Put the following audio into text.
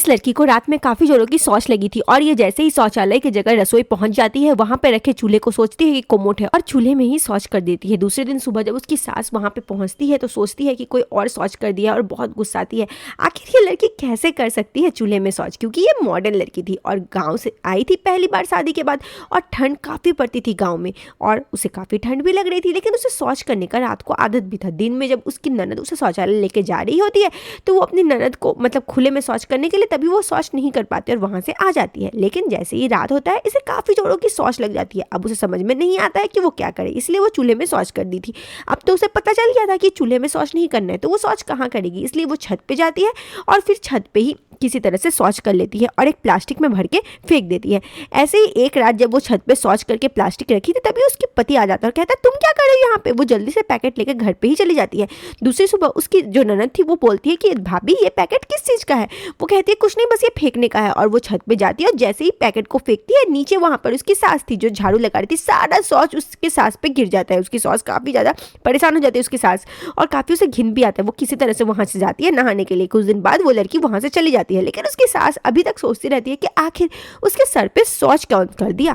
इस लड़की को रात में काफी जोरों की शौच लगी थी और ये जैसे ही शौचालय की जगह रसोई पहुंच जाती है, वहां पे रखे चूल्हे को सोचती है कि कोमोट है और चूल्हे में ही शौच कर देती है। दूसरे दिन सुबह जब उसकी सास वहां पे पहुंचती है तो सोचती है कि कोई और शौच कर दिया और बहुत गुस्साती है। आखिर ये लड़की कैसे कर सकती है चूल्हे में शौच, क्योंकि ये मॉडर्न लड़की थी और गाँव से आई थी पहली बार शादी के बाद, और ठंड काफी पड़ती थी गाँव में और उसे काफी ठंड भी लग रही थी। लेकिन उसे शौच करने का रात को आदत भी था। दिन में जब उसकी ननद उसे शौचालय लेके जा रही होती है तो वो अपनी ननद को मतलब खुले में शौच करने के लिए तभी वो शौच नहीं कर पाती और वहां से आ जाती है। लेकिन जैसे ही रात होता है इसे काफी जोरों की शौच लग जाती है। अब उसे समझ में नहीं आता है कि वो क्या करे, इसलिए वो चूल्हे में शौच कर दी थी। अब तो उसे पता चल गया था कि चूल्हे में शौच नहीं करना है, तो वो शौच कहाँ करेगी, इसलिए वो छत पे जाती है और फिर छत पे ही किसी तरह से शौच कर लेती है और एक प्लास्टिक में भर के फेंक देती है। ऐसे ही एक रात जब वो छत पे शौच करके प्लास्टिक रखी थी तभी उसके पति आ जाता है और कहता है तुम क्या कर रहे हो यहाँ पे। वो जल्दी से पैकेट लेकर घर पे ही चली जाती है। दूसरी सुबह उसकी जो ननद थी वो बोलती है कि भाभी ये पैकेट किस चीज़ का है। वो कहती है कुछ नहीं, बस ये फेंकने का है। और वो छत पे जाती है और जैसे ही पैकेट को फेंकती है नीचे वहाँ पर उसकी सास थी जो झाड़ू लगा रही थी, सारा शौच उसके सास पे गिर जाता है। उसकी सास काफ़ी ज़्यादा परेशान हो जाती है उसकी सास, और काफ़ी उसे घिन भी आता है। वो किसी तरह से वहाँ से जाती है नहाने के लिए। कुछ दिन बाद वो लड़की वहाँ से चली जाती है, लेकिन उसकी सास अभी तक सोचती रहती है कि आखिर उसके सर पे शौच कौन कर दिया।